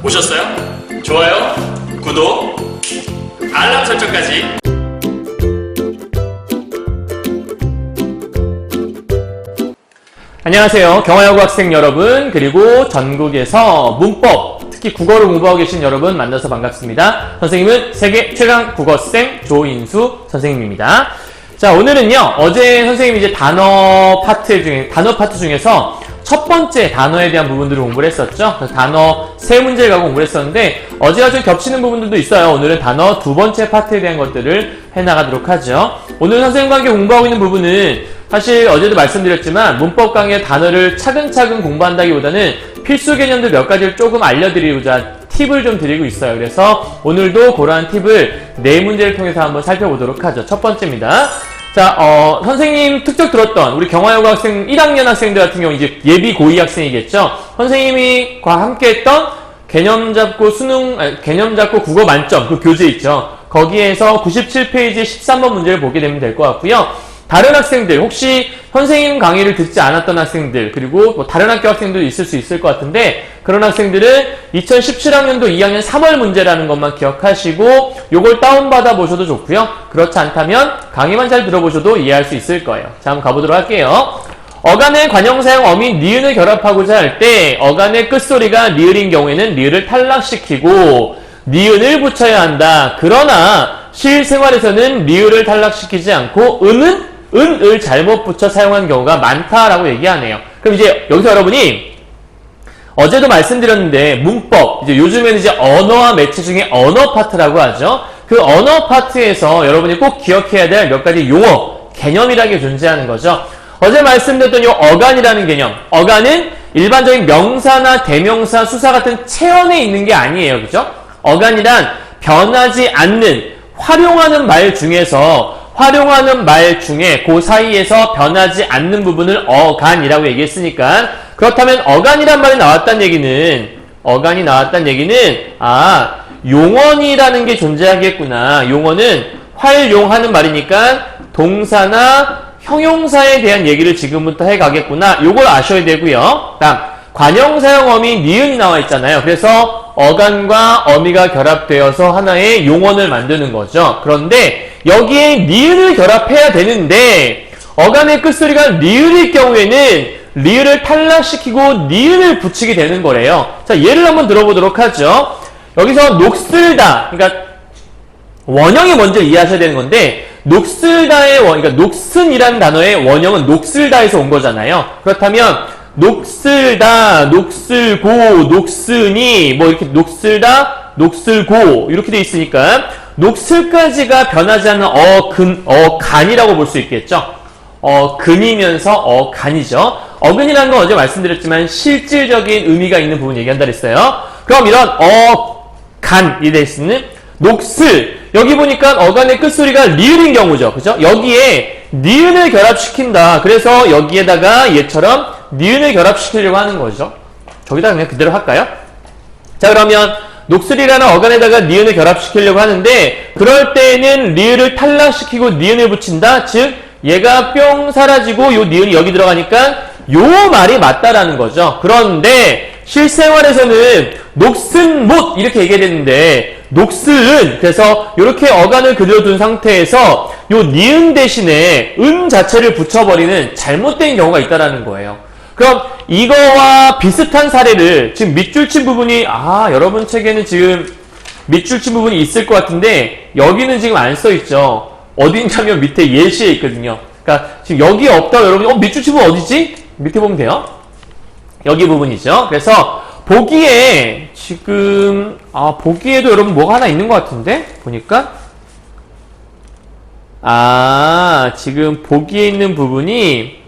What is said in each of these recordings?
보셨어요? 좋아요, 구독, 알람 설정까지. 안녕하세요. 경화여고 학생 여러분, 그리고 전국에서 문법, 특히 국어를 공부하고 계신 여러분 만나서 반갑습니다. 선생님은 세계 최강 국어쌤 조인수 선생님입니다. 자, 오늘은요, 어제 선생님이 이제 단어 파트 중에서 첫 번째 단어에 대한 부분들을 공부를 했었죠. 그래서 단어 세 문제를 가고 공부를 했었는데, 어제와 좀 겹치는 부분들도 있어요. 오늘은 단어 두 번째 파트에 대한 것들을 해나가도록 하죠. 오늘 선생님과 함께 공부하고 있는 부분은 사실 어제도 말씀드렸지만 문법 강의 단어를 차근차근 공부한다기보다는 필수 개념들 몇 가지를 조금 알려드리고자 팁을 좀 드리고 있어요. 그래서 오늘도 그러한 팁을 네 문제를 통해서 한번 살펴보도록 하죠. 첫 번째입니다. 자, 선생님 특적 들었던 우리 경화여고 학생 1학년 학생들 같은 경우 이제 예비 고2 학생이겠죠. 선생님이 함께 했던 개념 잡고 국어 만점 그 교재 있죠. 거기에서 97페이지 13번 문제를 보게 되면 될 것 같고요. 다른 학생들, 혹시 선생님 강의를 듣지 않았던 학생들, 그리고 뭐 다른 학교 학생들도 있을 수 있을 것 같은데, 그런 학생들은 2017학년도 2학년 3월 문제라는 것만 기억하시고 요걸 다운받아 보셔도 좋고요. 그렇지 않다면 강의만 잘 들어보셔도 이해할 수 있을 거예요. 자, 한번 가보도록 할게요. 어간의 관형사형 어미 니은을 결합하고자 할 때 어간의 끝소리가 리을인 경우에는 리을을 탈락시키고 니은을 붙여야 한다. 그러나 실생활에서는 리을을 탈락시키지 않고 은을 잘못 붙여 사용한 경우가 많다라고 얘기하네요. 그럼 이제 여기서 여러분이 어제도 말씀드렸는데 문법, 이제 요즘에는 이제 언어와 매체 중에 언어 파트라고 하죠. 그 언어 파트에서 여러분이 꼭 기억해야 될 몇 가지 용어, 개념이라는 게 존재하는 거죠. 어제 말씀드렸던 이 어간이라는 개념, 어간은 일반적인 명사나 대명사, 수사 같은 체언에 있는 게 아니에요. 그죠? 어간이란 변하지 않는 활용하는 말 중에 그 사이에서 변하지 않는 부분을 어간이라고 얘기했으니까, 그렇다면 어간이란 말이 나왔다는 얘기는 용언이라는 게 존재하겠구나. 용언은 활용하는 말이니까 동사나 형용사에 대한 얘기를 지금부터 해가겠구나. 요걸 아셔야 되고요. 다음, 관형사형 어미 니은이 나와 있잖아요. 그래서 어간과 어미가 결합되어서 하나의 용언을 만드는 거죠. 그런데 여기에 니은을 결합해야 되는데 어간의 끝소리가 리을일 경우에는 리을을 탈락시키고 니은을 붙이게 되는 거래요. 자, 예를 한번 들어보도록 하죠. 여기서 녹슬다, 그러니까 원형이 먼저 이해하셔야 되는 건데, 녹슬다의 그러니까 녹슨이라는 단어의 원형은 녹슬다에서 온 거잖아요. 그렇다면 녹슬다, 녹슬고, 녹스니, 뭐 이렇게 녹슬다, 녹슬고 이렇게 돼 있으니까 녹슬까지가 변하지 않는 어간이라고 볼 수 있겠죠. 어근이면서 어간이죠. 어근이라는 건 어제 말씀드렸지만 실질적인 의미가 있는 부분 얘기한다 그랬어요. 그럼 이런 어간이 될 수 있는 녹슬, 여기 보니까 어간의 끝소리가 리을인 경우죠. 그죠? 여기에 니은을 결합시킨다. 그래서 여기에다가 얘처럼 니은을 결합시키려고 하는 거죠. 저기다 그냥 그대로 할까요? 자, 그러면 녹슬이라는 어간에다가 니은을 결합시키려고 하는데, 그럴 때는 리을을 탈락시키고 니은을 붙인다. 즉 얘가 뿅 사라지고 요 니은이 여기 들어가니까 요 말이 맞다라는 거죠. 그런데 실생활에서는 녹슨못 이렇게 얘기했는데 녹슬은, 그래서 이렇게 어간을 그대로 둔 상태에서 요 니은 대신에 은 자체를 붙여버리는 잘못된 경우가 있다라는 거예요. 그럼 이거와 비슷한 사례를 지금 밑줄 친 부분이, 여러분 책에는 지금 밑줄 친 부분이 있을 것 같은데 여기는 지금 안 써있죠. 어딘가면 밑에 예시에 있거든요. 그러니까 지금 여기에 없다고 여러분이 밑줄 친 부분 어디지? 밑에 보면 돼요. 여기 부분이죠. 그래서 보기에 지금 보기에도 여러분 뭐가 하나 있는 것 같은데 보니까 지금 보기에 있는 부분이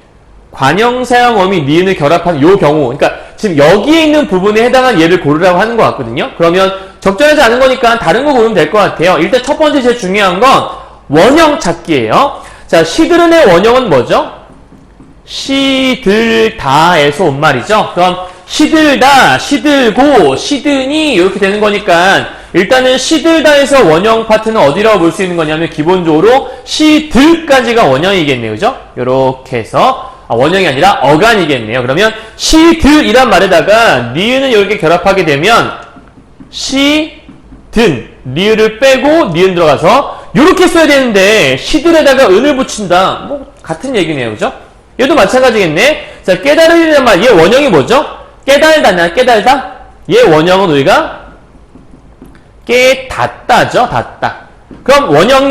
관형사형 어미 니은을 결합한 요 경우, 그러니까 지금 여기에 있는 부분에 해당한 예를 고르라고 하는 것 같거든요. 그러면 적절하지 않은 거니까 다른 거 고르면 될 것 같아요. 일단 첫 번째 제일 중요한 건 원형 찾기예요. 자, 시들은의 원형은 뭐죠? 시들다에서 온 말이죠. 그럼 시들다, 시들고, 시드니 이렇게 되는 거니까 일단은 시들다에서 원형 파트는 어디라고 볼 수 있는 거냐면 기본적으로 시들까지가 원형이겠네요. 그죠? 요렇게 해서 원형이 아니라 어간이겠네요. 그러면 시들이란 말에다가 니은을 이렇게 결합하게 되면 시든 리을을 빼고 니은 들어가서 요렇게 써야 되는데 시들에다가 은을 붙인다. 뭐 같은 얘기네요. 그죠? 얘도 마찬가지겠네. 자, 깨달으려는 말, 얘 원형이 뭐죠? 깨달다냐, 깨달다? 얘 원형은 우리가 깨닫다죠, 닫다. 그럼 원형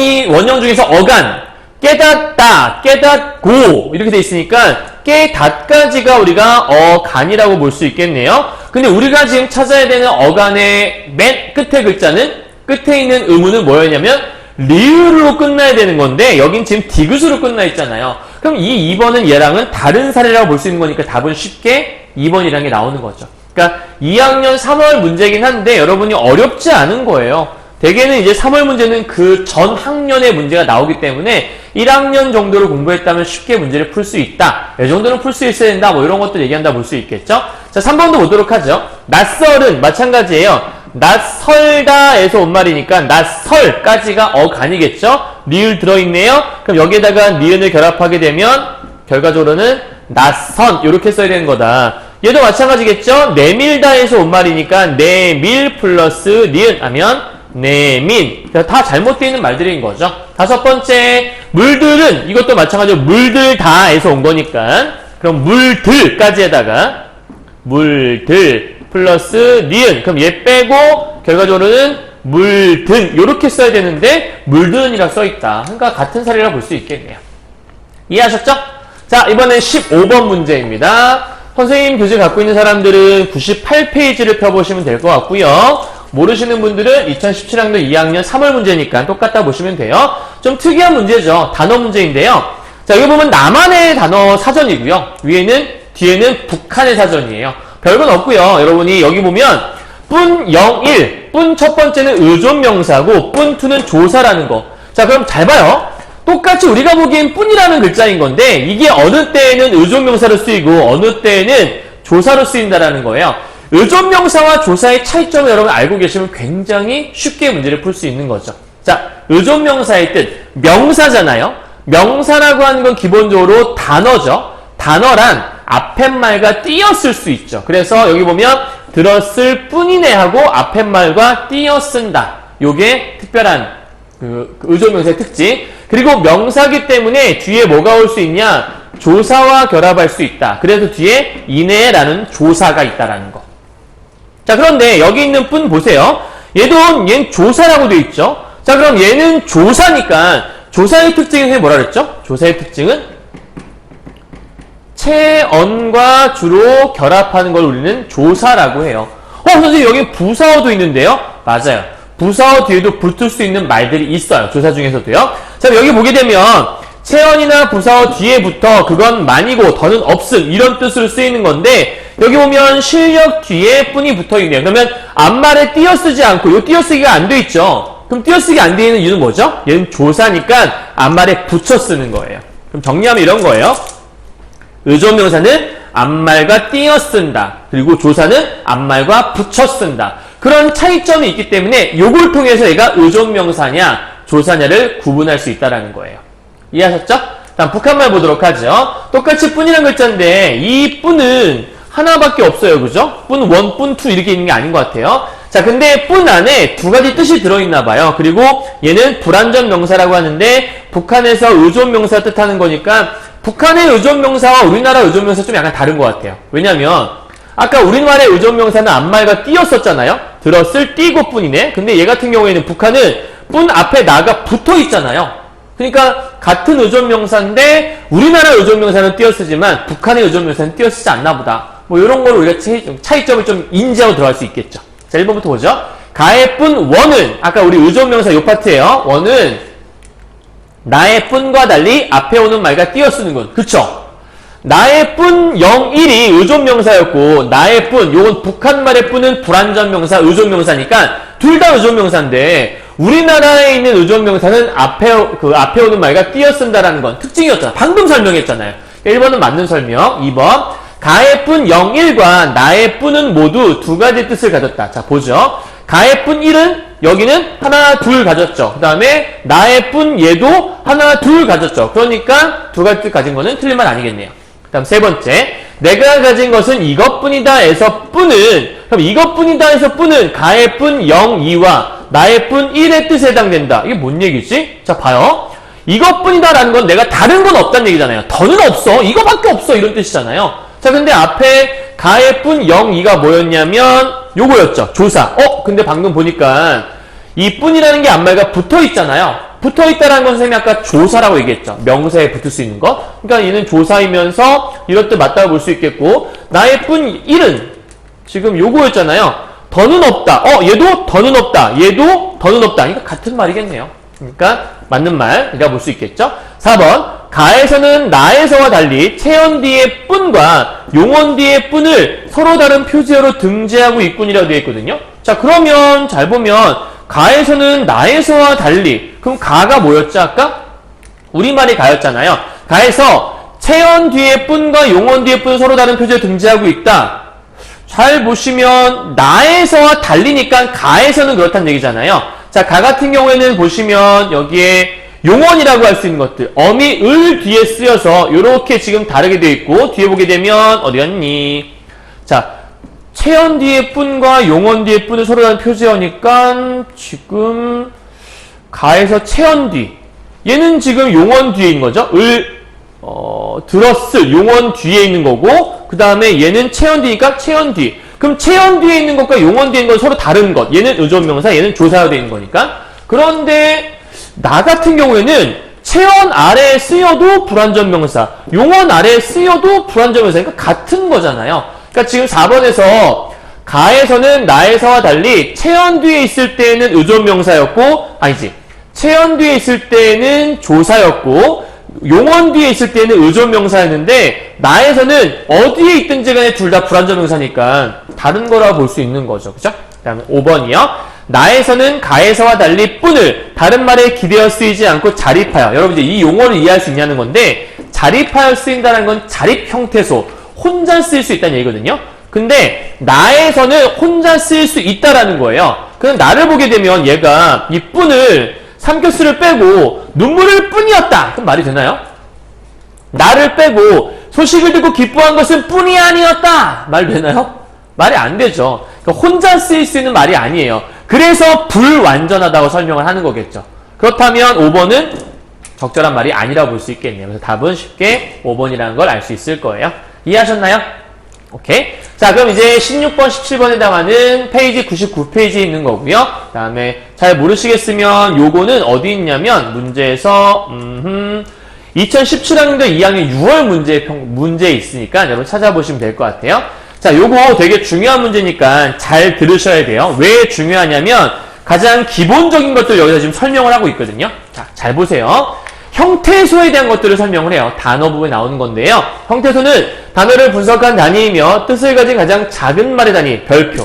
중에서 어간, 깨닫다, 깨닫고 이렇게 돼 있으니까 깨닫까지가 우리가 어간이라고 볼 수 있겠네요. 근데 우리가 지금 찾아야 되는 어간의 맨 끝에 글자는, 끝에 있는 의문은 뭐였냐면 리을로 끝나야 되는 건데 여긴 지금 디귿으로 끝나 있잖아요. 그럼 이 2번은 얘랑은 다른 사례라고 볼 수 있는 거니까 답은 쉽게 2번이라는 게 나오는 거죠. 그러니까 2학년 3월 문제긴 한데 여러분이 어렵지 않은 거예요. 대개는 이제 3월 문제는 그 전 학년의 문제가 나오기 때문에 1학년 정도를 공부했다면 쉽게 문제를 풀 수 있다. 이 정도는 풀 수 있어야 된다. 뭐 이런 것들 얘기한다 볼 수 있겠죠. 자, 3번도 보도록 하죠. 낯설은 마찬가지예요. 낯설다에서 온 말이니까 낯설까지가 어간이겠죠. 리을 들어있네요. 그럼 여기에다가 니은을 결합하게 되면 결과적으로는 낯선 이렇게 써야 되는 거다. 얘도 마찬가지겠죠. 내밀다에서 온 말이니까 내밀 플러스 니은 하면 내민. 다 잘못되어 있는 말들인 거죠. 5번째 물들은 이것도 마찬가지로 물들다에서 온 거니까 그럼 물들까지에다가 물들 플러스 니은. 그럼 얘 빼고 결과적으로는 물든 이렇게 써야 되는데 물든이라 써있다. 그러니까 같은 사례라 볼 수 있겠네요. 이해하셨죠? 자, 이번엔 15번 문제입니다. 선생님 교재 갖고 있는 사람들은 98페이지를 펴보시면 될 것 같고요. 모르시는 분들은 2017학년 2학년 3월 문제니까 똑같다 보시면 돼요. 좀 특이한 문제죠. 단어 문제인데요. 자, 여기 보면 남한의 단어 사전이고요. 뒤에는 북한의 사전이에요. 별건 없고요. 여러분이 여기 보면 뿐 01, 뿐 첫 번째는 의존명사고 뿐 2는 조사라는 거. 자, 그럼 잘 봐요. 똑같이 우리가 보기엔 뿐이라는 글자인 건데 이게 어느 때에는 의존명사로 쓰이고 어느 때에는 조사로 쓰인다라는 거예요. 의존명사와 조사의 차이점을 여러분 알고 계시면 굉장히 쉽게 문제를 풀 수 있는 거죠. 자, 의존명사의 뜻, 명사잖아요. 명사라고 하는 건 기본적으로 단어죠. 단어란 앞팻말과 띄어쓸 수 있죠. 그래서 여기 보면 들었을 뿐이네 하고 앞팻말과 띄어쓴다. 요게 특별한 그 의존명사의 특징. 그리고 명사기 때문에 뒤에 뭐가 올 수 있냐? 조사와 결합할 수 있다. 그래서 뒤에 이내라는 조사가 있다라는 거. 자, 그런데 여기 있는 뿐 보세요. 얘는 조사라고 되어 있죠. 자, 그럼 얘는 조사니까 조사의 특징은 뭐라 그랬죠? 조사의 특징은 체언과 주로 결합하는 걸 우리는 조사라고 해요. 선생님 여기 부사어도 있는데요? 맞아요. 부사어 뒤에도 붙을 수 있는 말들이 있어요. 조사 중에서도요. 자, 여기 보게 되면 체언이나 부사어 뒤에부터 그건 만이고 더는 없음 이런 뜻으로 쓰이는 건데 여기 보면 실력 뒤에 뿐이 붙어있네요. 그러면 앞말에 띄어쓰지 않고 이 띄어쓰기가 안 돼 있죠. 그럼 띄어쓰기 안 돼 있는 이유는 뭐죠? 얘는 조사니까 앞말에 붙여 쓰는 거예요. 그럼 정리하면 이런 거예요. 의존명사는 앞말과 띄어 쓴다. 그리고 조사는 앞말과 붙여 쓴다. 그런 차이점이 있기 때문에 요걸 통해서 얘가 의존명사냐 조사냐를 구분할 수 있다는 거예요. 이해하셨죠? 다음 북한말 보도록 하죠. 똑같이 뿐이라는 글자인데 이 뿐은 하나밖에 없어요. 그죠? 뿐 1, 뿐 2 이렇게 있는 게 아닌 것 같아요. 자, 근데 뿐 안에 두 가지 뜻이 들어있나 봐요. 그리고 얘는 불완전 명사라고 하는데 북한에서 의존명사 뜻하는 거니까 북한의 의존명사와 우리나라 의존명사 좀 약간 다른 것 같아요. 왜냐면 아까 우리말의 의존명사는 앞말과 띄었었잖아요. 들었을 띄고 뿐이네. 근데 얘 같은 경우에는 북한은 뿐 앞에 나가 붙어 있잖아요. 그러니까 같은 의존명사인데 우리나라 의존명사는 띄어쓰지만 북한의 의존명사는 띄어쓰지 않나 보다. 뭐 이런 걸 우리가 차이점을 좀 인지하고 들어갈 수 있겠죠. 자, 1번부터 보죠. 가의 뿐 원은 아까 우리 의존명사 요 파트예요. 원은 나의 뿐과 달리 앞에 오는 말과 띄어쓰는 것. 그쵸? 나의 뿐 01이 의존명사였고 나의 뿐 요건 북한말의 뿐은 불완전명사 의존명사니까 둘 다 의존명사인데 우리나라에 있는 의존명사는 앞에 오는 말과 띄어쓴다라는 건 특징이었잖아. 방금 설명했잖아요. 1번은 맞는 설명. 2번 가의 뿐 01과 나의 뿐은 모두 두 가지 뜻을 가졌다. 자, 보죠. 가의 뿐 1은 여기는 하나, 둘 가졌죠. 그 다음에 나의 뿐 얘도 하나, 둘 가졌죠. 그러니까 두 가지 뜻 가진 거는 틀린 말 아니겠네요. 그 다음 세 번째, 내가 가진 것은 이것뿐이다 에서 뿐은 그럼 이것뿐이다 해서 뿐은 가의 뿐 0, 2와 나의 뿐 1의 뜻에 해당된다. 이게 뭔 얘기지? 자, 봐요. 이것뿐이다 라는 건 내가 다른 건 없다는 얘기잖아요. 더는 없어. 이거밖에 없어. 이런 뜻이잖아요. 자, 근데 앞에 가의 뿐 0, 2가 뭐였냐면 요거였죠. 조사. 근데 방금 보니까 이 뿐이라는 게 앞말과 붙어 있잖아요. 붙어 있다라는 건 선생님이 아까 조사라고 얘기했죠. 명사에 붙을 수 있는 것. 그러니까 얘는 조사이면서 이럴 때 맞다고 볼 수 있겠고, 나의 뿐 1은 지금 요거였잖아요. 더는 없다. 얘도 더는 없다. 얘도 더는 없다. 그러니까 같은 말이겠네요. 그러니까 맞는 말이라고 볼 수 있겠죠. 4번. 가에서는 나에서와 달리 체언 뒤의 뿐과 용언 뒤의 뿐을 서로 다른 표제어로 등재하고 있군이라고 되어 있거든요. 자, 그러면 잘 보면 가에서는 나에서와 달리, 그럼 가가 뭐였죠 아까? 우리말이 가였잖아요. 가에서 체언 뒤의 뿐과 용언 뒤의 뿐을 서로 다른 표제로 등재하고 있다. 잘 보시면 나에서와 달리니까 가에서는 그렇다는 얘기잖아요. 자, 가 같은 경우에는 보시면 여기에 용언이라고 할 수 있는 것들, 어미 을 뒤에 쓰여서 이렇게 지금 다르게 되어 있고, 뒤에 보게 되면 어디 갔니? 자, 체언 뒤의 뿐과 용언 뒤의 뿐을 서로 다른 표제어니까 지금 가에서 체언 뒤, 얘는 지금 용언 뒤에 있는 거죠. 들었을 용언 뒤에 있는 거고, 그 다음에 얘는 체언 뒤니까 체언 뒤. 그럼 체언 뒤에 있는 것과 용언 뒤에 있는 건 서로 다른 것. 얘는 의존명사, 얘는 조사가 되어 있는 거니까. 그런데 나 같은 경우에는 체언 아래에 쓰여도 불완전명사, 용언 아래에 쓰여도 불완전명사, 그러니까 같은 거잖아요. 그러니까 지금 4번에서 가에서는 나에서와 달리 체언 뒤에 있을 때는 의존명사였고, 아니지, 체언 뒤에 있을 때는 조사였고, 용언 뒤에 있을 때는 의존명사였는데, 나에서는 어디에 있든지 간에 둘 다 불완전명사니까 다른 거라고 볼 수 있는 거죠. 그죠? 그 다음에 5번이요. 나에서는 가에서와 달리 뿐을 다른 말에 기대어 쓰이지 않고 자립하여. 여러분 이제 이 용어를 이해할 수 있냐는 건데, 자립하여 쓰인다는 건 자립 형태소, 혼자 쓰일 수 있다는 얘기거든요. 근데 나에서는 혼자 쓰일 수 있다라는 거예요. 그럼 나를 보게 되면 얘가 이 뿐을 삼교수를 빼고 눈물을 뿐이었다. 그럼 말이 되나요? 나를 빼고 소식을 듣고 기뻐한 것은 뿐이 아니었다. 말 되나요? 말이 안 되죠. 그러니까 혼자 쓰일 수 있는 말이 아니에요. 그래서 불완전하다고 설명을 하는 거겠죠. 그렇다면 5번은 적절한 말이 아니라고 볼 수 있겠네요. 그래서 답은 쉽게 5번이라는 걸 알 수 있을 거예요. 이해하셨나요? 오케이. 자, 그럼 이제 16번, 17번에 해당하는 페이지 99페이지에 있는 거고요. 그 다음에 잘 모르시겠으면 요거는 어디 있냐면 문제에서 2017학년도 2학년 6월 문제에 있으니까 여러분 찾아보시면 될 것 같아요. 자, 요거 되게 중요한 문제니까 잘 들으셔야 돼요. 왜 중요하냐면 가장 기본적인 것들 여기서 지금 설명을 하고 있거든요. 자, 잘 보세요. 형태소에 대한 것들을 설명을 해요. 단어 부분에 나오는 건데요. 형태소는 단어를 분석한 단위이며 뜻을 가진 가장 작은 말의 단위, 별표.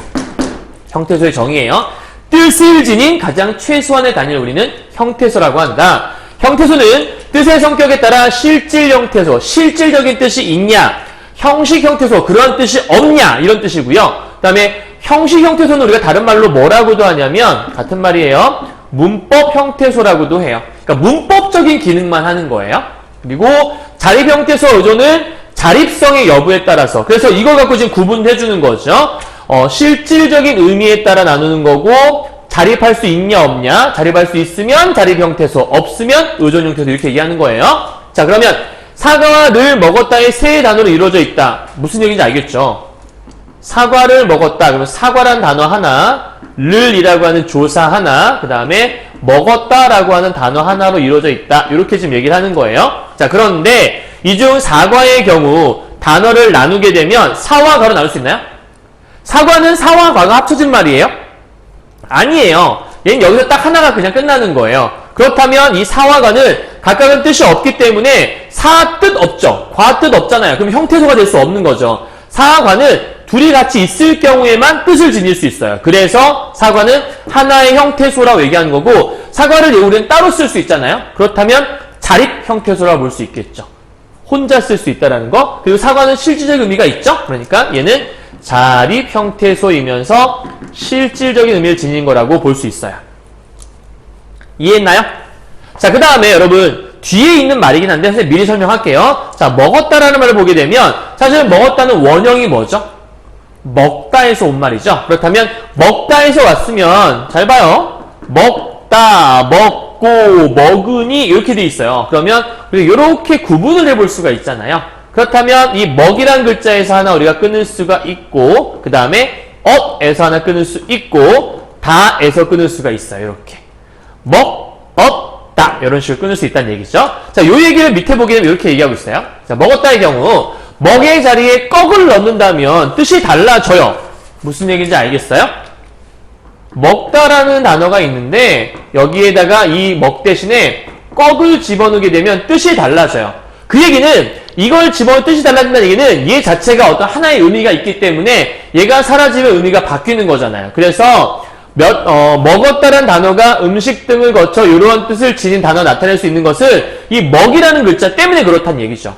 형태소의 정의예요. 뜻을 지닌 가장 최소한의 단위를 우리는 형태소라고 한다. 형태소는 뜻의 성격에 따라 실질 형태소, 실질적인 뜻이 있냐, 형식 형태소, 그러한 뜻이 없냐, 이런 뜻이고요. 그 다음에 형식 형태소는 우리가 다른 말로 뭐라고도 하냐면 같은 말이에요. 문법 형태소라고도 해요. 그러니까 문법적인 기능만 하는 거예요. 그리고 자립 형태소 의존은 자립성의 여부에 따라서, 그래서 이걸 갖고 지금 구분해 주는 거죠. 실질적인 의미에 따라 나누는 거고, 자립할 수 있냐 없냐, 자립할 수 있으면 자립 형태소, 없으면 의존 형태소, 이렇게 얘기하는 거예요. 자, 그러면 사과와 를 먹었다의 세 단어로 이루어져 있다. 무슨 얘기인지 알겠죠? 사과를 먹었다. 그러면 사과란 단어 하나, 를이라고 하는 조사 하나, 그 다음에 먹었다라고 하는 단어 하나로 이루어져 있다. 이렇게 지금 얘기를 하는 거예요. 자, 그런데 이 중 사과의 경우 단어를 나누게 되면 사와 과로 나눌 수 있나요? 사과는 사와 과가 합쳐진 말이에요? 아니에요. 얘는 여기서 딱 하나가 그냥 끝나는 거예요. 그렇다면 이 사와 과는 각각은 뜻이 없기 때문에 사 뜻 없죠. 과 뜻 없잖아요. 그럼 형태소가 될 수 없는 거죠. 사와 과는 둘이 같이 있을 경우에만 뜻을 지닐 수 있어요. 그래서 사과는 하나의 형태소라고 얘기하는 거고, 사과를 우리는 따로 쓸 수 있잖아요. 그렇다면 자립 형태소라고 볼 수 있겠죠. 혼자 쓸 수 있다는 거. 그리고 사과는 실질적 의미가 있죠. 그러니까 얘는 자립 형태소이면서 실질적인 의미를 지닌 거라고 볼 수 있어요. 이해했나요? 자, 그 다음에 여러분 뒤에 있는 말이긴 한데 사실 미리 설명할게요. 자, 먹었다라는 말을 보게 되면 사실 먹었다는 원형이 뭐죠? 먹다에서 온 말이죠. 그렇다면 먹다에서 왔으면 잘 봐요. 먹다, 먹고, 먹으니 이렇게 돼 있어요. 그러면 우리가 이렇게 구분을 해볼 수가 있잖아요. 그렇다면 이 먹이란 글자에서 하나 우리가 끊을 수가 있고 그 다음에 엇에서 하나 끊을 수 있고 다에서 끊을 수가 있어요. 이렇게 먹, 엇, 다 이런 식으로 끊을 수 있다는 얘기죠. 자, 요 얘기를 밑에 보게 되면 이렇게 얘기하고 있어요. 자, 먹었다의 경우 먹의 자리에 꺽을 넣는다면 뜻이 달라져요. 무슨 얘기인지 알겠어요? 먹다라는 단어가 있는데 여기에다가 이 먹 대신에 꺽을 집어넣게 되면 뜻이 달라져요. 그 얘기는 이걸 집어넣으면 뜻이 달라진다는 얘기는 얘 자체가 어떤 하나의 의미가 있기 때문에 얘가 사라지면 의미가 바뀌는 거잖아요. 그래서 먹었다라는 단어가 음식 등을 거쳐 이러한 뜻을 지닌 단어 나타낼 수 있는 것을 이 먹이라는 글자 때문에 그렇다는 얘기죠.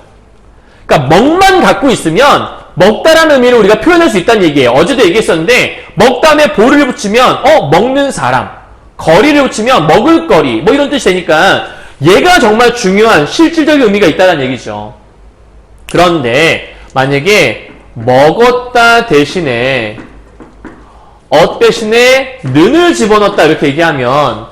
그러니까 먹만 갖고 있으면 먹다라는 의미를 우리가 표현할 수 있다는 얘기예요. 어제도 얘기했었는데 먹다음에 보를 붙이면 먹는 사람, 거리를 붙이면 먹을 거리 뭐 이런 뜻이 되니까 얘가 정말 중요한 실질적인 의미가 있다는 얘기죠. 그런데 만약에 먹었다 대신에 대신에 는을 집어넣었다 이렇게 얘기하면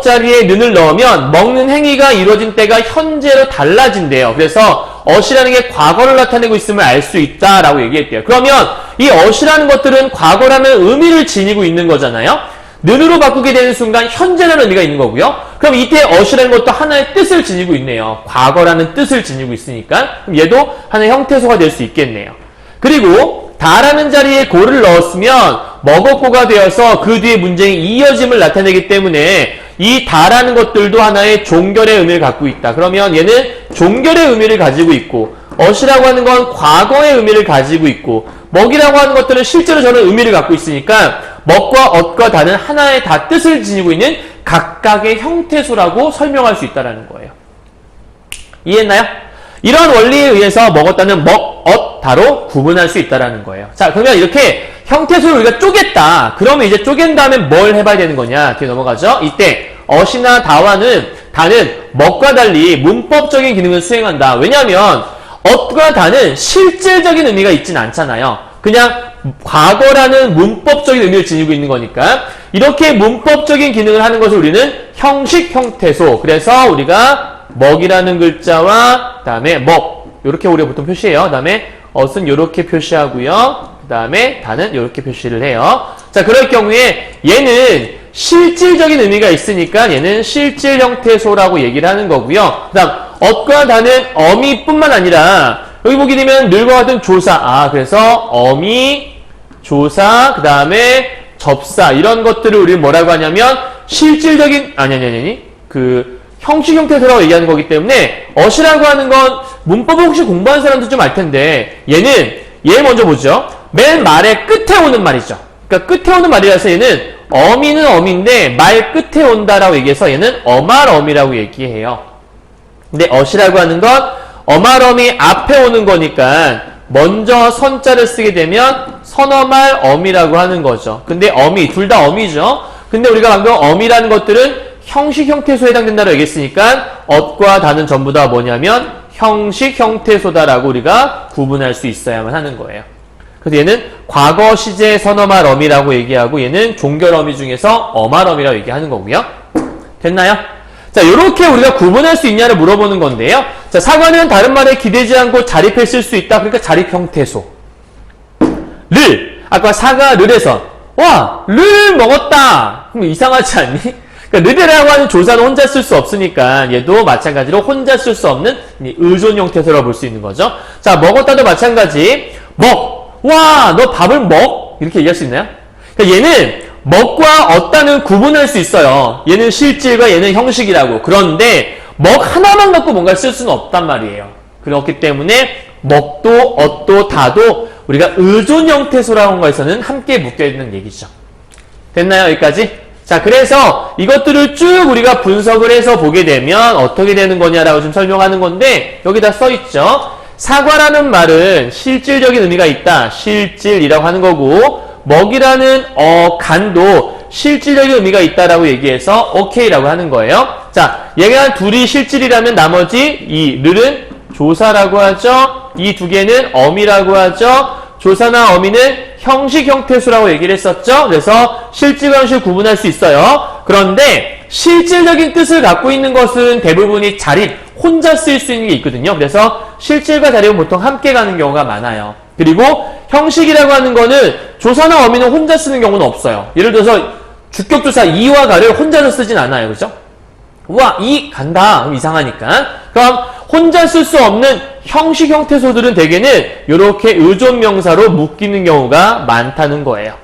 자리에 는을 넣으면 먹는 행위가 이루어진 때가 현재로 달라진대요. 그래서 이라는 게 과거를 나타내고 있음을 알 수 있다라고 얘기했대요. 그러면 이 이라는 것들은 과거라는 의미를 지니고 있는 거잖아요. 는으로 바꾸게 되는 순간 현재라는 의미가 있는 거고요. 그럼 이때 이라는 것도 하나의 뜻을 지니고 있네요. 과거라는 뜻을 지니고 있으니까 그럼 얘도 하나의 형태소가 될 수 있겠네요. 그리고 다라는 자리에 고를 넣었으면 먹었고가 되어서 그 뒤에 문장이 이어짐을 나타내기 때문에 이 다라는 것들도 하나의 종결의 의미를 갖고 있다. 그러면 얘는 종결의 의미를 가지고 있고 이라고 하는 건 과거의 의미를 가지고 있고 먹이라고 하는 것들은 실제로 저는 의미를 갖고 있으니까 먹과 엇과 다는 하나의 다 뜻을 지니고 있는 각각의 형태소라고 설명할 수 있다는 거예요. 이해했나요? 이런 원리에 의해서 먹었다는 먹, 엇, 다로 구분할 수 있다는 거예요. 자, 그러면 이렇게 형태소를 우리가 쪼갰다. 그러면 이제 쪼갠 다음에 뭘 해봐야 되는 거냐? 뒤에 넘어가죠. 이때 엇이나 다는 먹과 달리 문법적인 기능을 수행한다. 왜냐하면 엇과 다는 실질적인 의미가 있진 않잖아요. 그냥 과거라는 문법적인 의미를 지니고 있는 거니까 이렇게 문법적인 기능을 하는 것을 우리는 형식 형태소. 그래서 우리가 먹이라는 글자와 그 다음에 먹 이렇게 우리가 보통 표시해요. 그 다음에 엇은 이렇게 표시하고요. 그 다음에 다는 이렇게 표시를 해요. 자, 그럴 경우에 얘는 실질적인 의미가 있으니까 얘는 실질 형태소라고 얘기를 하는 거고요. 그 다음 엇과 다는 어미뿐만 아니라 여기 보게 되면 늘과 같은 조사 그래서 어미, 조사, 그 다음에 접사 이런 것들을 우리는 뭐라고 하냐면 실질적인 그 형식 형태소라고 얘기하는 거기 때문에 엇이라고 하는 건 문법을 혹시 공부한 사람도 좀 알 텐데 얘 먼저 보죠. 맨 말의 끝에 오는 말이죠. 그러니까 끝에 오는 말이라서 얘는 어미는 어미인데 말 끝에 온다라고 얘기해서 얘는 어말어미라고 얘기해요. 근데 엇이라고 하는 건 어말어미 앞에 오는 거니까 먼저 선자를 쓰게 되면 선어말 어미라고 하는 거죠. 근데 어미, 둘 다 어미죠. 근데 우리가 방금 어미라는 것들은 형식 형태소에 해당된다고 얘기했으니까 엇과 다는 전부 다 뭐냐면 형식 형태소다라고 우리가 구분할 수 있어야만 하는 거예요. 그래서 얘는 과거 시제 선어말 어미라고 얘기하고 얘는 종결 어미 중에서 어말 어미라고 얘기하는 거고요. 됐나요? 자, 요렇게 우리가 구분할 수 있냐를 물어보는 건데요. 자, 사과는 다른 말에 기대지 않고 자립했을 수 있다. 그러니까 자립 형태소. 아까 사과 르에서 를 먹었다. 그럼 이상하지 않니? 그러니까 르라고 하는 조사는 혼자 쓸 수 없으니까 얘도 마찬가지로 혼자 쓸 수 없는 의존 형태소라고 볼 수 있는 거죠. 자, 먹었다도 마찬가지. 너 밥을 먹? 이렇게 얘기할 수 있나요? 그러니까 얘는 먹과 엇다는 구분할 수 있어요. 얘는 실질과 얘는 형식이라고. 그런데 먹 하나만 갖고 뭔가를 쓸 수는 없단 말이에요. 그렇기 때문에 먹도 엇도 다도 우리가 의존 형태소라고 하는 거에서는 함께 묶여있는 얘기죠. 됐나요? 여기까지? 자, 그래서 이것들을 쭉 우리가 분석을 해서 보게 되면 어떻게 되는 거냐라고 좀 설명하는 건데 여기다 써있죠. 사과라는 말은 실질적인 의미가 있다. 실질이라고 하는 거고 먹이라는 간도 실질적인 의미가 있다라고 얘기해서 오케이라고 하는 거예요. 자, 얘가 둘이 실질이라면 나머지 이 르는 조사라고 하죠. 이 두 개는 어미라고 하죠. 조사나 어미는 형식 형태소라고 얘기를 했었죠. 그래서 실질과 형식을 구분할 수 있어요. 그런데 실질적인 뜻을 갖고 있는 것은 대부분이 자립, 혼자 쓸 수 있는 게 있거든요. 그래서 실질과 자립은 보통 함께 가는 경우가 많아요. 그리고 형식이라고 하는 거는 조사나 어미는 혼자 쓰는 경우는 없어요. 예를 들어서 주격조사 이와 가를 혼자서 쓰진 않아요. 그죠? 우와, 이 간다. 그럼 이상하니까. 그럼 혼자 쓸 수 없는 형식 형태소들은 대개는 이렇게 의존명사로 묶이는 경우가 많다는 거예요.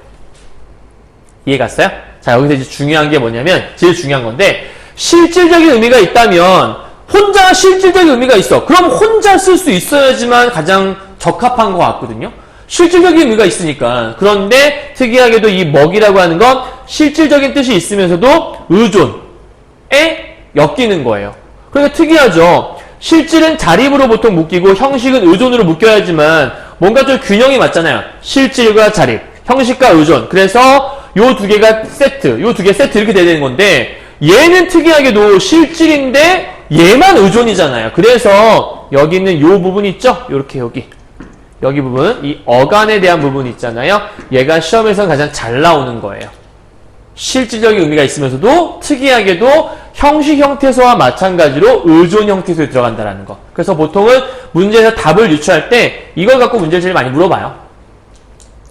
이해 갔어요? 자, 여기서 이제 중요한 게 뭐냐면, 제일 중요한 건데, 실질적인 의미가 있다면, 혼자 실질적인 의미가 있어. 그럼 혼자 쓸 수 있어야지만 가장 적합한 것 같거든요. 실질적인 의미가 있으니까. 그런데 특이하게도 이 먹이라고 하는 건 실질적인 뜻이 있으면서도 의존에 엮이는 거예요. 그러니까 특이하죠. 실질은 자립으로 보통 묶이고 형식은 의존으로 묶여야지만 뭔가 좀 균형이 맞잖아요. 실질과 자립, 형식과 의존. 그래서 요 두 개가 세트, 요 두 개 세트 이렇게 돼야 되는 건데 얘는 특이하게도 실질인데 얘만 의존이잖아요. 그래서 여기 있는 요 부분 있죠? 요렇게 여기 부분, 이 어간에 대한 부분 있잖아요. 얘가 시험에서 가장 잘 나오는 거예요. 실질적인 의미가 있으면서도 특이하게도 형식 형태소와 마찬가지로 의존 형태소에 들어간다는 거. 그래서 보통은 문제에서 답을 유추할 때 이걸 갖고 문제를 제일 많이 물어봐요.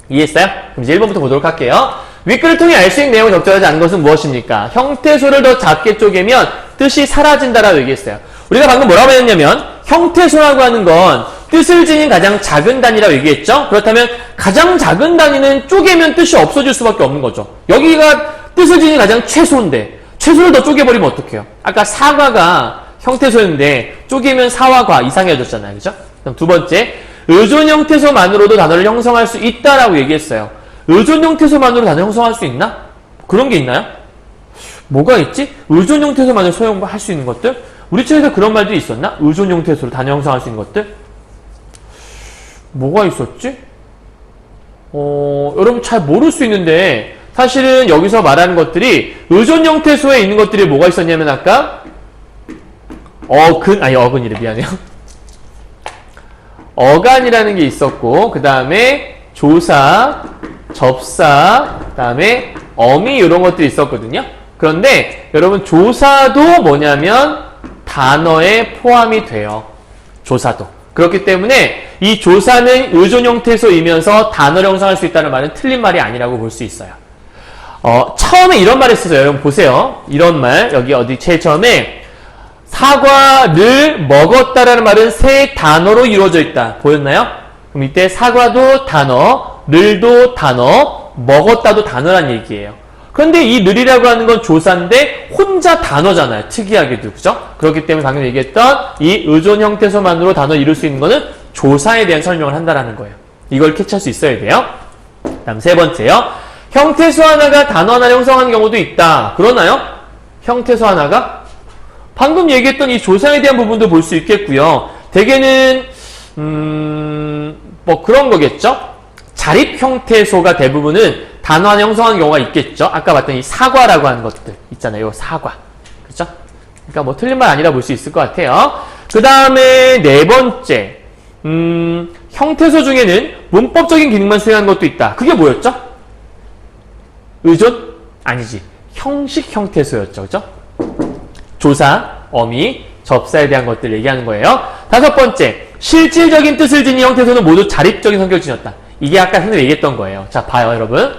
이해했어요? 그럼 이제 1번부터 보도록 할게요. 윗글을 통해 알 수 있는 내용을 적절하지 않은 것은 무엇입니까? 형태소를 더 작게 쪼개면 뜻이 사라진다라고 얘기했어요. 우리가 방금 뭐라고 했냐면 형태소라고 하는 건 뜻을 지닌 가장 작은 단위라고 얘기했죠? 그렇다면 가장 작은 단위는 쪼개면 뜻이 없어질 수밖에 없는 거죠. 여기가 뜻을 지닌 가장 최소인데 최소를 더 쪼개버리면 어떡해요? 아까 사과가 형태소였는데 쪼개면 사와 과 이상해졌잖아요. 그죠? 그럼 두 번째, 의존 형태소만으로도 단어를 형성할 수 있다라고 얘기했어요. 의존 형태소만으로 단어 형성할 수 있나? 그런 게 있나요? 뭐가 있지? 의존 형태소만으로 소형할 수 있는 것들? 우리 책에서 그런 말도 있었나? 의존 형태소로 단어 형성할 수 있는 것들? 뭐가 있었지? 여러분 잘 모를 수 있는데 사실은 여기서 말하는 것들이 의존 형태소에 있는 것들이 뭐가 있었냐면 아까 어근이래 미안해요. 어간이라는 게 있었고 그 다음에 조사, 접사, 그 다음에 어미 이런 것들이 있었거든요. 그런데 여러분 조사도 뭐냐면 단어에 포함이 돼요. 조사도. 그렇기 때문에 이 조사는 의존 형태소이면서 단어를 형성할 수 있다는 말은 틀린 말이 아니라고 볼 수 있어요. 처음에 이런 말 했었어요. 여러분 보세요. 이런 말 여기 어디 제일 처음에 사과를 먹었다라는 말은 세 단어로 이루어져 있다. 보였나요? 그럼 이때 사과도 단어, 를도 단어, 먹었다도 단어란 얘기예요. 그런데 이 늘이라고 하는 건 조사인데 혼자 단어잖아요. 특이하게도. 그죠? 그렇기 때문에 방금 얘기했던 이 의존 형태소만으로 단어를 이룰 수 있는 거는 조사에 대한 설명을 한다라는 거예요. 이걸 캐치할 수 있어야 돼요. 다음 세 번째요. 형태소 하나가 단어 하나를 형성하는 경우도 있다. 그러나요? 형태소 하나가? 방금 얘기했던 이 조사에 대한 부분도 볼 수 있겠고요. 대개는 뭐 그런 거겠죠? 자립 형태소가 대부분은 단어 하나 형성하는 경우가 있겠죠? 아까 봤던 이 사과라고 하는 것들 있잖아요. 사과. 그죠? 그러니까 뭐 틀린 말 아니라 볼 수 있을 것 같아요. 그 다음에 네 번째. 형태소 중에는 문법적인 기능만 수행하는 것도 있다. 그게 뭐였죠? 의존? 아니지. 형식 형태소였죠. 그죠? 조사, 어미, 접사에 대한 것들 얘기하는 거예요. 다섯 번째. 실질적인 뜻을 지닌 형태소는 모두 자립적인 성격을 지녔다. 이게 아까 선생님이 얘기했던 거예요. 자, 봐요, 여러분.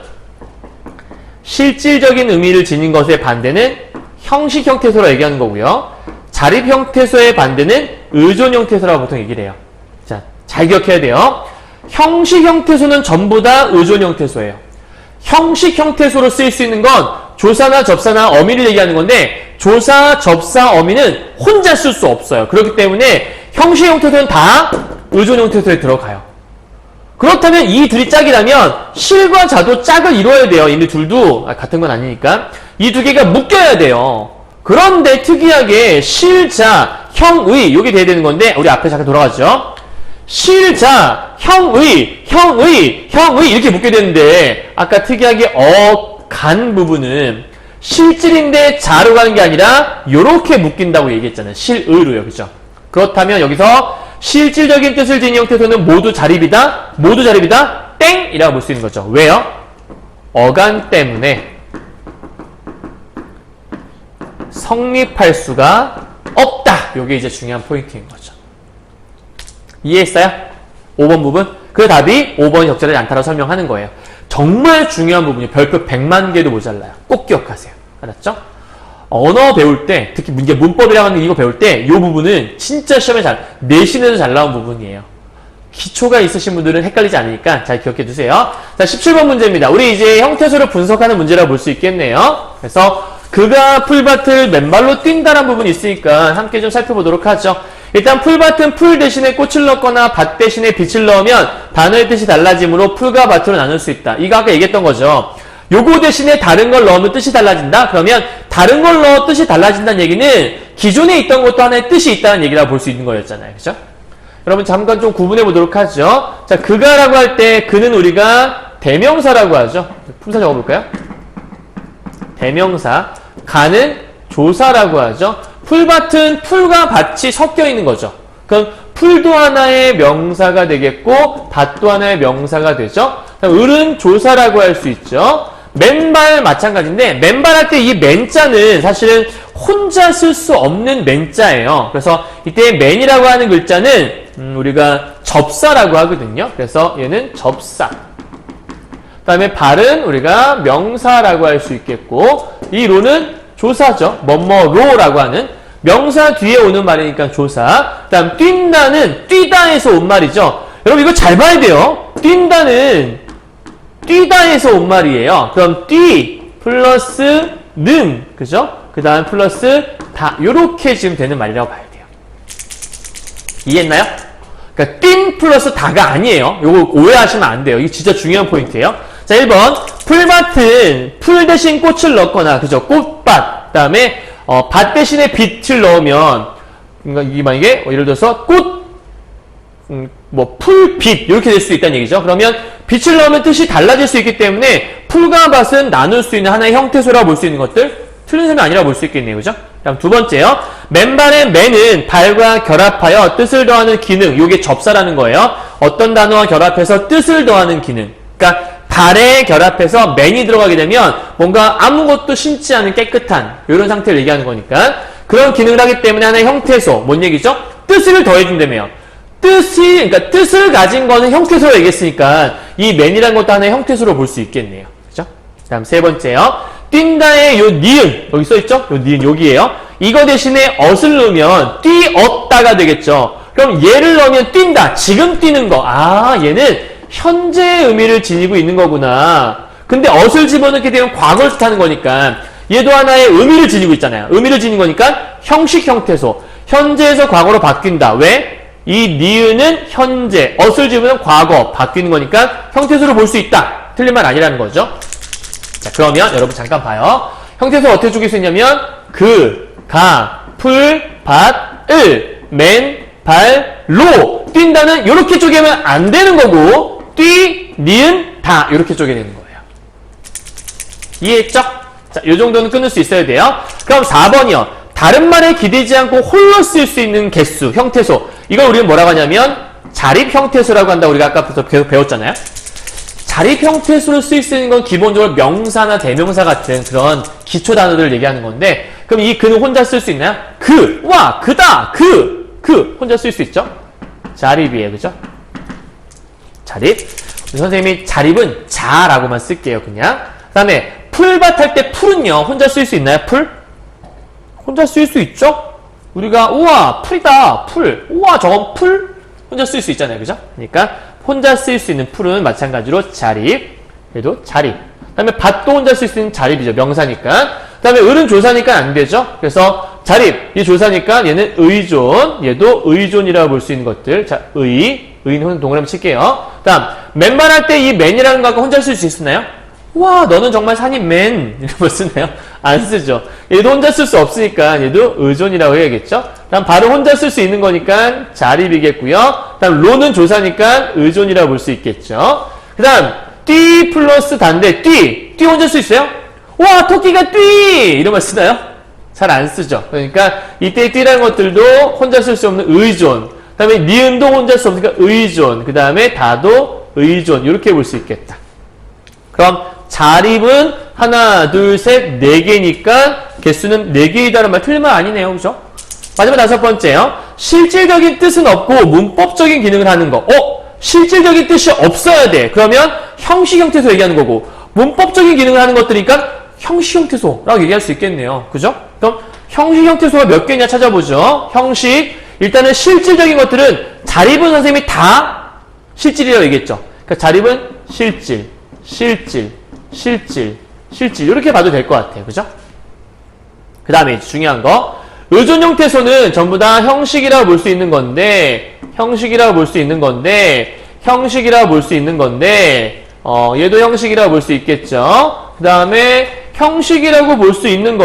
실질적인 의미를 지닌 것의 반대는 형식 형태소라고 얘기하는 거고요. 자립 형태소의 반대는 의존 형태소라고 보통 얘기를 해요. 자, 잘 기억해야 돼요. 형식 형태소는 전부 다 의존 형태소예요. 형식 형태소로 쓰일 수 있는 건 조사나 접사나 어미를 얘기하는 건데 조사, 접사, 어미는 혼자 쓸 수 없어요. 그렇기 때문에 형식 형태소는 다 의존 형태소에 들어가요. 그렇다면 이 둘이 짝이라면 실과 자도 짝을 이루어야 돼요. 이미 둘도 같은 건 아니니까. 이 두 개가 묶여야 돼요. 그런데 특이하게 실자, 형의 이게 돼야 되는 건데 우리 앞에 잠깐 돌아가죠. 실자, 형의 이렇게 묶게 되는데 아까 특이하게 간 부분은 실질인데 자로 가는 게 아니라 요렇게 묶인다고 얘기했잖아요. 실의로요. 그죠? 그렇다면 여기서 실질적인 뜻을 지닌 형태소는 모두 자립이다? 모두 자립이다? 땡이라고 볼 수 있는 거죠. 왜요? 어간 때문에 성립할 수가 없다. 요게 이제 중요한 포인트인 거죠. 이해했어요? 5번 부분? 그 답이 5번이 적절하지 않다라고 설명하는 거예요. 정말 중요한 부분이 별표 100만 개도 모자라요. 꼭 기억하세요. 알았죠? 언어 배울 때, 특히 이제 문법이라고 하는 이거 배울 때, 이 부분은 진짜 시험에 내신에서 잘 나온 부분이에요. 기초가 있으신 분들은 헷갈리지 않으니까 잘 기억해 두세요. 자, 17번 문제입니다. 우리 이제 형태소를 분석하는 문제라고 볼 수 있겠네요. 그래서 그가 풀밭을 맨발로 뛴다는 부분이 있으니까 함께 좀 살펴보도록 하죠. 일단 풀밭은 풀 대신에 꽃을 넣거나 밭 대신에 빛을 넣으면 단어의 뜻이 달라지므로 풀과 밭으로 나눌 수 있다. 이거 아까 얘기했던 거죠. 요거 대신에 다른 걸 넣으면 뜻이 달라진다? 그러면 다른 걸 넣어 뜻이 달라진다는 얘기는 기존에 있던 것도 하나의 뜻이 있다는 얘기라고 볼 수 있는 거였잖아요. 그죠? 여러분 잠깐 좀 구분해 보도록 하죠. 자, 그가라고 할 때 그는 우리가 대명사라고 하죠. 품사 적어볼까요? 대명사. 가는 조사라고 하죠. 풀밭은 풀과 밭이 섞여 있는 거죠. 그럼 풀도 하나의 명사가 되겠고 밭도 하나의 명사가 되죠. 을은 조사라고 할 수 있죠. 맨발 마찬가지인데 맨발 할 때 이 맨자는 사실은 혼자 쓸 수 없는 맨자예요. 그래서 이때 맨이라고 하는 글자는 우리가 접사라고 하거든요. 그래서 얘는 접사. 그 다음에 발은 우리가 명사라고 할 수 있겠고 이 로는 조사죠. 뭐뭐로라고 하는 명사 뒤에 오는 말이니까 조사. 그 다음 뛴다는 뛰다에서 온 말이죠. 여러분 이거 잘 봐야 돼요. 뛴다는 뛰다에서 온 말이에요. 그럼 뛰 플러스 는 그죠? 그 다음 플러스 다 요렇게 지금 되는 말이라고 봐야 돼요. 이해했나요? 그러니까 뛴 플러스 다가 아니에요. 요거 오해하시면 안 돼요. 이게 진짜 중요한 포인트예요. 자, 1번 풀밭은 풀 대신 꽃을 넣거나 그죠? 꽃밭. 그 다음에 밭 대신에 빛을 넣으면 그러니까 이게 만약에 예를 들어서 꽃 뭐 풀빛 이렇게 될 수 있다는 얘기죠. 그러면 빛을 넣으면 뜻이 달라질 수 있기 때문에 풀과 밭은 나눌 수 있는 하나의 형태소라고 볼 수 있는 것들 틀린 설명 아니라고 볼 수 있겠네요. 그죠? 다음 두 번째요. 맨발의 맨은 발과 결합하여 뜻을 더하는 기능. 요게 접사라는 거예요. 어떤 단어와 결합해서 뜻을 더하는 기능. 그러니까 발에 결합해서 맨이 들어가게 되면 뭔가 아무것도 심지 않은 깨끗한 이런 상태를 얘기하는 거니까 그런 기능을 하기 때문에 하나의 형태소. 뭔 얘기죠? 뜻을 더해준다며요. 그러니까 뜻을 가진 거는 형태소로 얘기했으니까 이 맨이라는 것도 하나의 형태소로 볼 수 있겠네요. 그죠? 다음 세 번째요. 뛴다의 요 니은 여기 써있죠? 요 니은 여기에요. 이거 대신에 엇을 넣으면 뛰었다가 되겠죠. 그럼 얘를 넣으면 뛴다. 지금 뛰는 거. 아, 얘는 현재의 의미를 지니고 있는 거구나. 근데 엇을 집어넣게 되면 과거를 뜻하는 거니까 얘도 하나의 의미를 지니고 있잖아요. 의미를 지닌 거니까 형식 형태소. 현재에서 과거로 바뀐다. 왜? 이 니은은 현재, 엇을 집으면 과거, 바뀌는 거니까 형태소로 볼 수 있다. 틀린 말 아니라는 거죠. 자, 그러면 여러분 잠깐 봐요. 형태소 어떻게 쪼갤 수 있냐면 그, 가, 풀, 밭, 을, 맨, 발, 로 뛴다는 이렇게 쪼개면 안 되는 거고 뛰, 니은, 다 이렇게 쪼개내는 거예요. 이해했죠? 자, 요 정도는 끊을 수 있어야 돼요. 그럼 4번이요. 다른 말에 기대지 않고 홀로 쓸 수 있는 개수, 형태소. 이걸 우리는 뭐라고 하냐면 자립 형태소라고 한다고 우리가 아까부터 계속 배웠잖아요. 자립 형태소를 쓸 수 있는 건 기본적으로 명사나 대명사 같은 그런 기초 단어들을 얘기하는 건데 그럼 이 그는 혼자 쓸 수 있나요? 그, 와, 그다, 그 혼자 쓸 수 있죠? 자립이에요. 그죠? 자립. 선생님이 자립은 자라고만 쓸게요. 그냥. 그 다음에 풀밭 할 때 풀은요. 혼자 쓸 수 있나요? 풀? 혼자 쓸 수 있죠? 우리가 우와 풀이다 풀 우와 저건 풀 혼자 쓸 수 있잖아요. 그죠? 그러니까 혼자 쓸 수 있는 풀은 마찬가지로 자립 얘도 자립 그 다음에 밭도 혼자 쓸 수 있는 자립이죠. 명사니까 그 다음에 을은 조사니까 안 되죠. 그래서 자립 이 조사니까 얘는 의존 얘도 의존이라고 볼 수 있는 것들 자 의는 동그라미 칠게요. 그 다음 맨발할 때 이 맨이라는 거 아까 혼자 쓸 수 있었나요? 와 너는 정말 산인맨 이런 거 쓰나요? 안 쓰죠. 얘도 혼자 쓸 수 없으니까 얘도 의존이라고 해야겠죠. 다음 발은 혼자 쓸 수 있는 거니까 자립이겠고요. 다음 로는 조사니까 의존이라고 볼 수 있겠죠. 그 다음 뛰 플러스 단데 뛰 혼자 쓸 수 있어요? 와 토끼가 뛰 이런 말 쓰나요? 잘 안 쓰죠. 그러니까 이때 뛰라는 것들도 혼자 쓸 수 없는 의존 그 다음에 니은도 혼자 쓸 수 없으니까 의존 그 다음에 다도 의존 이렇게 볼 수 있겠다. 그럼 자립은 하나, 둘, 셋, 네 개니까 개수는 네 개이다라는 말 틀린 말 아니네요. 그죠? 마지막 다섯 번째요. 실질적인 뜻은 없고 문법적인 기능을 하는 거. 실질적인 뜻이 없어야 돼. 그러면 형식 형태소 얘기하는 거고 문법적인 기능을 하는 것들이니까 형식 형태소라고 얘기할 수 있겠네요. 그죠? 그럼 형식 형태소가 몇 개냐 찾아보죠. 형식. 일단은 실질적인 것들은 자립은 선생님이 다 실질이라고 얘기했죠. 그러니까 자립은 실질, 실질, 실질, 실질 이렇게 봐도 될 것 같아요. 그죠? 그 다음에 중요한 거 의존 형태소는 전부 다 형식이라고 볼 수 있는 건데 형식이라고 볼 수 있는 건데 얘도 형식이라고 볼 수 있겠죠. 그 다음에 형식이라고 볼 수 있는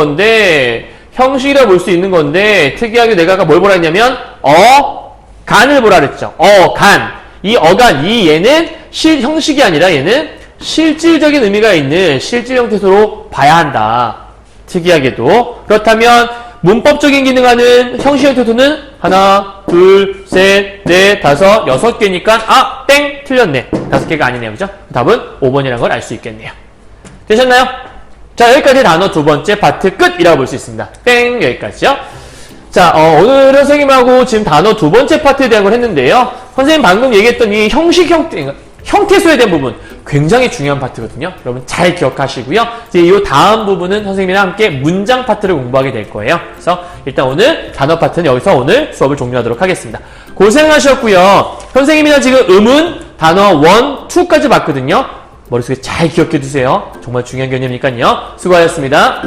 건데 특이하게 내가 아까 뭘 보라 했냐면 간을 보라 그랬죠. 간. 이 어간, 얘는 형식이 아니라 얘는 실질적인 의미가 있는 실질 형태소로 봐야 한다. 특이하게도. 그렇다면 문법적인 기능하는 형식 형태소는 하나, 둘, 셋, 넷, 다섯, 여섯 개니까 땡! 틀렸네. 다섯 개가 아니네요. 그죠? 답은 5번이라는 걸 알 수 있겠네요. 되셨나요? 자, 여기까지 단어 두 번째 파트 끝이라고 볼 수 있습니다. 땡! 여기까지요. 자, 오늘 선생님하고 지금 단어 두 번째 파트에 대한 걸 했는데요. 선생님 방금 얘기했던 이 형식 형태소에 대한 부분 굉장히 중요한 파트거든요. 여러분 잘 기억하시고요. 이제 이 다음 부분은 선생님이랑 함께 문장 파트를 공부하게 될 거예요. 그래서 일단 오늘 단어 파트는 여기서 오늘 수업을 종료하도록 하겠습니다. 고생하셨고요. 선생님이랑 지금 음은 단어 1, 2까지 봤거든요. 머릿속에 잘 기억해 두세요. 정말 중요한 개념이니까요. 수고하셨습니다.